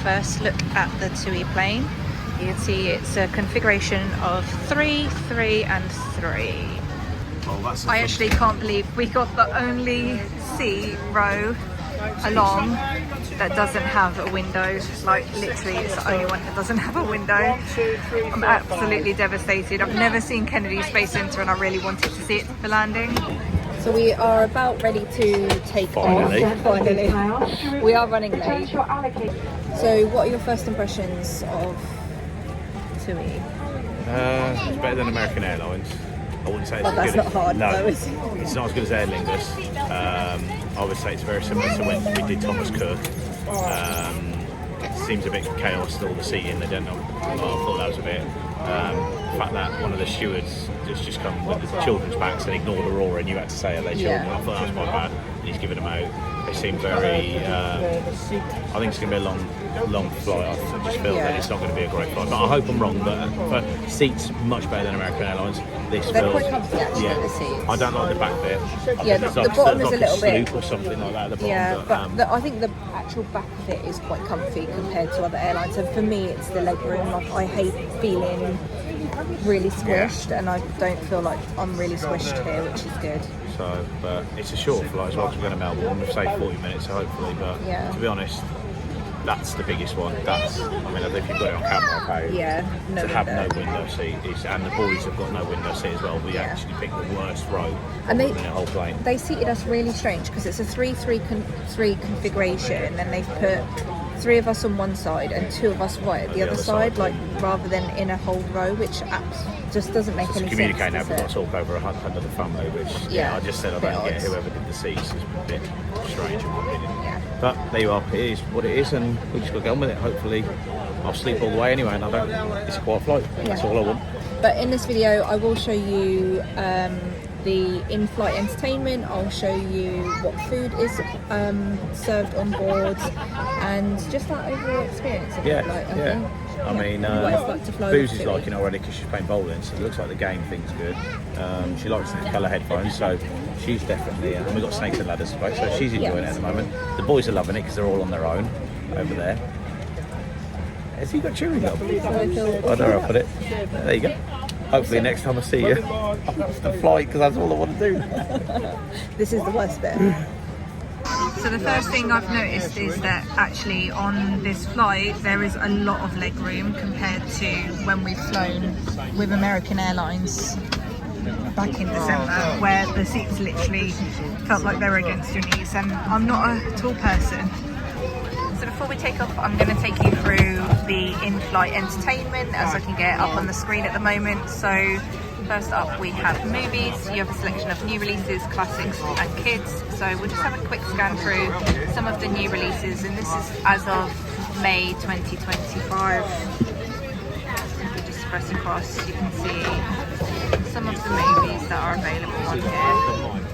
first look at the TUI plane. You can see it's a configuration of 3, 3 and 3. Oh, I actually can't believe we got the only seat row along that doesn't have a window. Like literally it's the only one that doesn't have a window. I'm absolutely devastated. I've never seen Kennedy Space Center and I really wanted to see it for landing. So we are about ready to take off. Finally. We are running late. So what are your first impressions of TUI? It's better than American Airlines. I wouldn't say it's that's good not hard, no, though, is it? It's not as good as Aer Lingus. I would say it's very similar to when we did Thomas Cook. It seems a bit chaos still, the seating. They don't know. I thought that was a bit. The fact that one of the stewards just come with the children's backs and ignored Aurora and you had to say are their children. I thought that was quite bad. And he's given them out. They seem very. I think it's going to be a long flight. I just feel that it's not going to be a great flight. But I hope I'm wrong. But for seats, much better than American Airlines. They're quite comfy actually, the seats. I don't like the back bit. The bottom is a little bit. Or something like that at the bottom. Yeah, but I think the actual back of it is quite comfy compared to other airlines. And for me, it's the leg room. Like I hate feeling really squished, and I don't feel like I'm really squished here, which is good. So, but it's a short flight as well because we're going to Melbourne. We've saved 40 minutes, so hopefully. But to be honest, that's the biggest one. That's, I mean, if you've got it on camera, okay. Yeah, no to have window. no window seat is, and the boys have got no window seat as well. We actually picked the worst row and in the whole plane. They seated us really strange because it's a 3-3-3 configuration, and they've put 3 of us on one side and 2 of us right at the other side, like rather than in a whole row, which just doesn't make any sense. Communicate now, we've got to talk over under the family, which I just said I don't get whoever did the seats. It's a bit strange in my opinion. Yeah. But there you are, it is what it is, and we just got to go on with it. Hopefully I'll sleep all the way anyway, and it's a quiet flight. That's all I want. But in this video I will show you the in-flight entertainment. I'll show you what food is served on board, and just that overall experience of it. I mean, Booze is liking already because she's playing bowling, so it looks like the game thing's good. She likes the colour headphones, so she's definitely. And we've got snakes and ladders, right? So she's enjoying it at the moment. The boys are loving it because they're all on their own over there. Has he got chewing gum? I don't know where I put it. There you go. Hopefully next time I see you, I'll have to fly because that's all I want to do. This is the worst bit. So the first thing I've noticed is that actually on this flight there is a lot of leg room compared to when we've flown with American Airlines back in December, where the seats literally felt like they were against your knees, and I'm not a tall person. So before we take off, I'm going to take you through the in-flight entertainment as I can get it up on the screen at the moment. So first up we have movies. You have a selection of new releases, classics and kids. So we'll just have a quick scan through some of the new releases, and this is as of May 2025. If we just press across, you can see some of the movies that are available on here.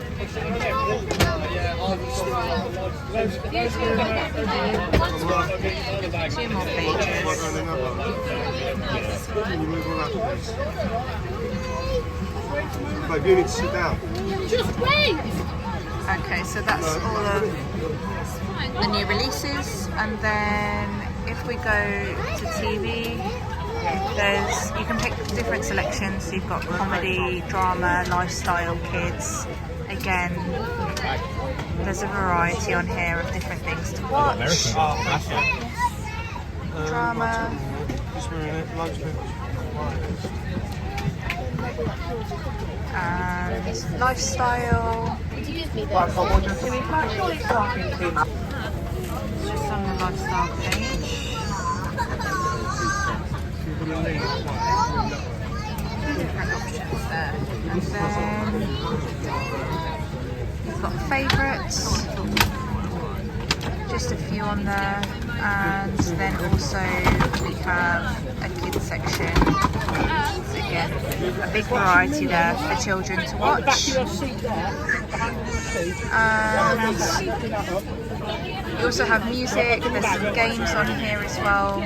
2 more pages. But you need to sit down. Just wait! Okay, so that's all of the new releases, and then if we go to TV, you can pick different selections. You've got comedy, drama, lifestyle, kids. Again, there's a variety on here of different things to watch. Drama. And lifestyle. It's just on the lifestyle page. Different options there. And then we've got favourites, just a few on there, and then also we have a kids section. So again, a big variety there for children to watch. And you also have music, there's some games on here as well.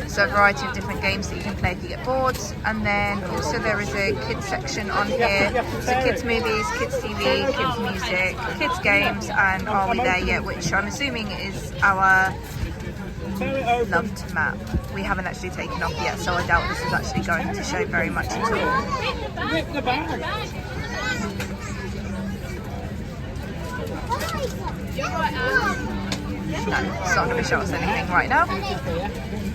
So a variety of different games that you can play if you get bored. And then also there is a kids section on here. So kids movies, kids TV, kids music, kids games, and Are We There Yet? Which I'm assuming is our love to map. We haven't actually taken off yet, so I doubt this is actually going to show very much at all. Rip the bag. No, it's not going to show us anything right now.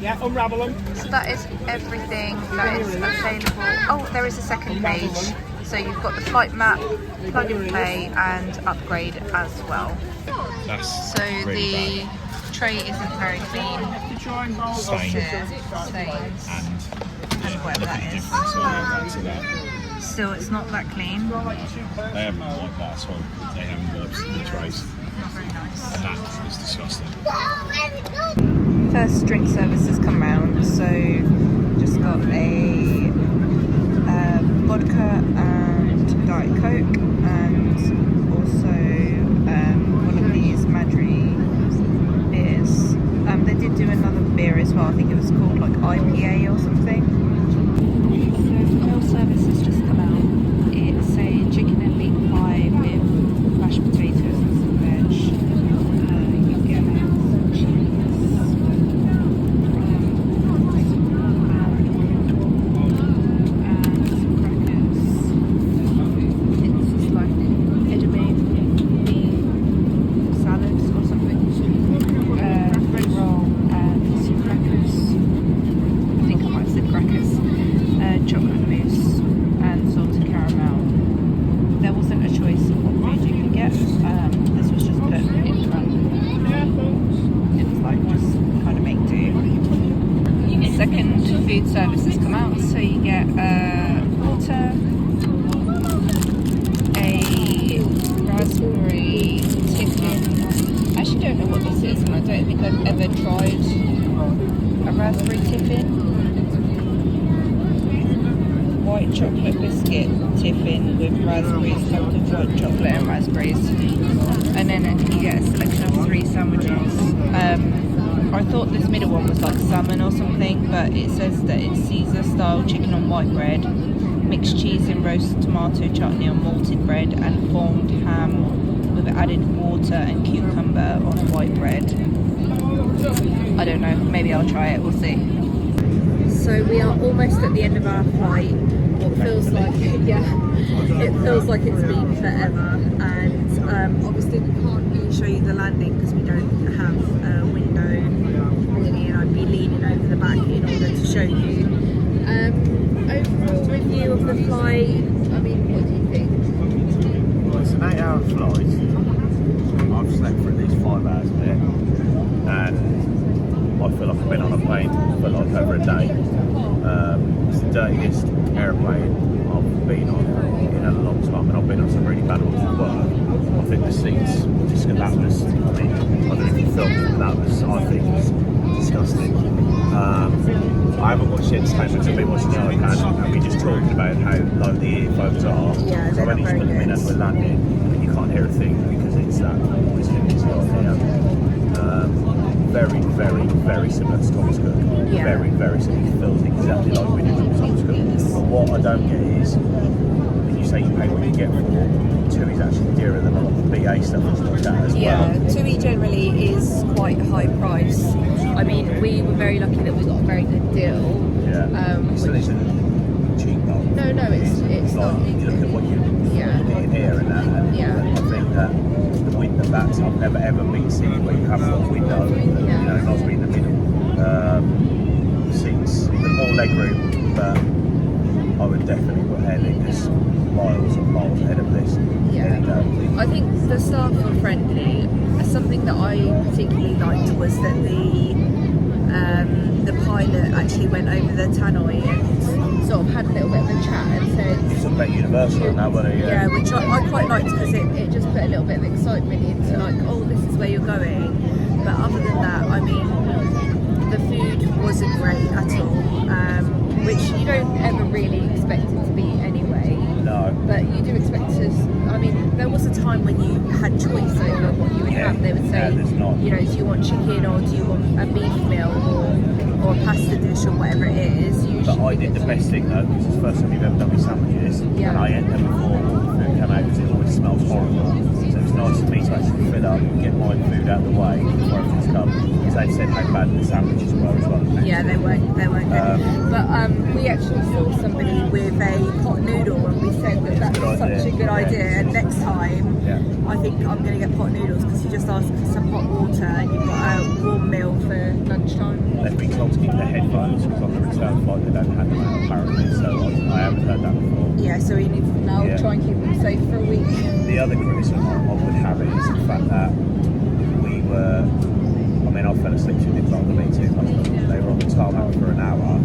Yeah, unravel them. So that is everything that is available. Oh, there is a second page. So you've got the flight map, plug and play, and upgrade as well. That's So really the tray isn't very clean. bad. Stained Stains and and whatever that is. different, so back to that. Still, it's not that clean. Not They haven't wiped that at all. They haven't wiped the trays. very nice. And that is disgusting. First drink service has come round, so just got a vodka and Diet Coke, and also one of these Madry beers. They did do another beer as well. I think it was called like IPA or something. So the meal service has just come out. It's a chicken and meat pie with mashed potatoes and some veg. You get cheese. Chocolate mousse and salted caramel. There wasn't a choice of what food you could get. This was just put in front. It was like just kind of make do. Second food service has come out, so you get water, a raspberry tiffin. I actually don't know what this is, and I don't think I've ever tried a raspberry tiffin. White chocolate biscuit tiffin with raspberries, topped with white chocolate and raspberries, and then you get a selection of 3 sandwiches. I thought this middle one was like salmon or something, but it says that it's Caesar style chicken on white bread, mixed cheese and roasted tomato chutney on malted bread, and formed ham with added water and cucumber on white bread. I don't know, maybe I'll try it, we'll see. So we are almost at the end of our flight. It feels like, it feels like it's been forever, and obviously we can't really show you the landing because we don't have a window really, and I'd be leaning over the back in order to show you. Overall review of the flight, I mean, what do you think? Well, it's an 8-hour flight. I've slept for at least 5 hours of it, and I feel like I've been on a plane for like over a day. It's the dirtiest airplane I've been on in a long time, and I've been on some really bad ones as well. I think the seats, that was, I mean, I don't know if you filmed it, but that was, I think, was disgusting. I haven't watched the entertainment, I've been watching the iPad, and we just talking about how low the earphones are. Yeah, so when you put them in as we're landing, and you can't hear a thing because it's that noise in this lot here. Very, very, very similar to Thomas Cook. Yeah. Very, very similar. It feels exactly like we did with Thomas Cook. But what I don't get is, when you say you pay what you get for, TUI's actually dearer than a lot of the BA stuff and stuff like that as well. TUI generally is quite a high price. I mean, we were very lucky that we got a very good deal. Yeah. It still isn't cheap though. No, it's like, not. You look at what you're getting here and that, and I think that the window bats I've never ever been seeing where you have a window, you know, not be in the middle. Seats, even more legroom, but I would definitely put Aer Lingus miles and miles ahead of this. I think the staff were friendly. Something that I particularly liked was that the pilot actually went over the tannoy and sort of had a little bit of a chat and said, it's a bit universal now, but yeah, which I quite liked because it just put a little bit of excitement into like, oh, this is where you're going. But other than that, I mean, the food wasn't great at all, which you don't ever really expect it to be anyway. No. But you do expect to, I mean, there was a time when you had choice over what you would have. They would say, you know, do you want chicken or do you want a beef meal or a pasta dish or whatever it is. But I did the best thing though, because it's the first time you've ever done me sandwiches, and I ate them before all the food came out because it always smells horrible. So it's nice for me to actually fill up, get my food out of the way before everything's come. Because they said how bad the sandwich they weren't good. But we actually saw somebody with a pot noodle, and we said that that's such a good idea. And next time, I think I'm going to get pot noodles, because you just ask for some hot water and you've got a warm meal for lunchtime. They've been told to keep their headphones, because on the return flight they don't have them out apparently, so I haven't heard that before. Yeah, so we need to now try and keep them safe for a week. The other criticism I would have is the fact that we were, I mean, I fell asleep to the clock of the meeting. They were on the tarmac for an hour,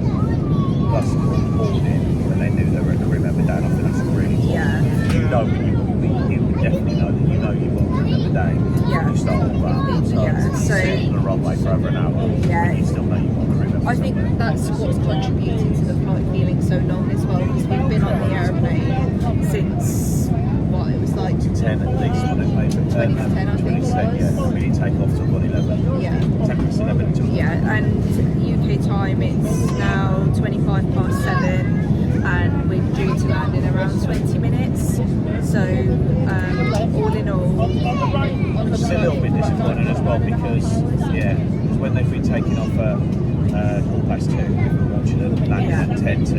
plus boarding, when they knew there were a crew member down. I think that's really important. Yeah. You know, you definitely know that you've got a crew member down. Yeah. You start all that. So sit on the runway for over an hour, Yeah. you still know you've got a crew member. I think that's what's contributed to the flight feeling so long as well, because we've been on the aeroplane since, what, it was like 10 at least, when it made 2010, I think it 2010, was. yeah. We didn't take off till 11. Yeah. 10 past 11 until Yeah, and UK time it's now 25 past 7, and we're due to land in around 20 minutes. So all in all, It's a little bit disappointing as well, because when they've been taking off at 2:15, we were watching them landing at 10 to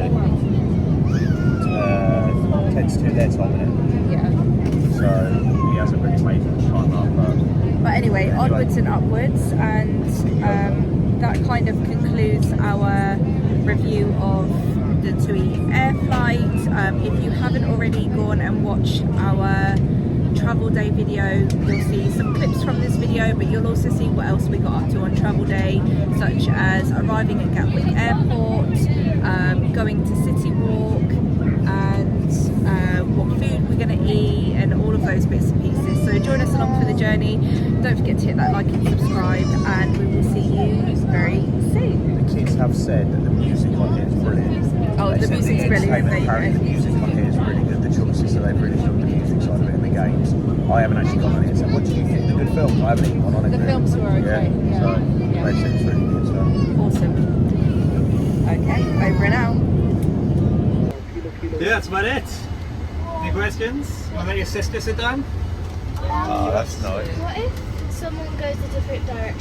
2 their time, innit? yeah. So he hasn't really made much time up. But anyway, onwards and upwards, and that kind of concludes our review of the TUI air flight. If you haven't already gone and watched our travel day video, you'll see some clips from this video, but you'll also see what else we got up to on travel day, such as arriving at Gatwick airport, going to City Walk, and what food we're going to eat, and all of those bits and pieces. So join us along for the journey. Don't forget to hit that like and subscribe, and we will see you very soon. The kids have said that the music on here is brilliant. Oh, the music's brilliant. There you Apparently the music on here is really good. The choices, so they've really enjoyed the music side of it in the games. I haven't actually gone on it, so what do you think? The good film? I haven't even gone on it. The films were okay. Yeah. So they said it's really good. So. Awesome. Okay, over and out. Yeah, that's about it. Any questions? Want to let your sister sit down? Oh, that's nice. What if someone goes a different direction?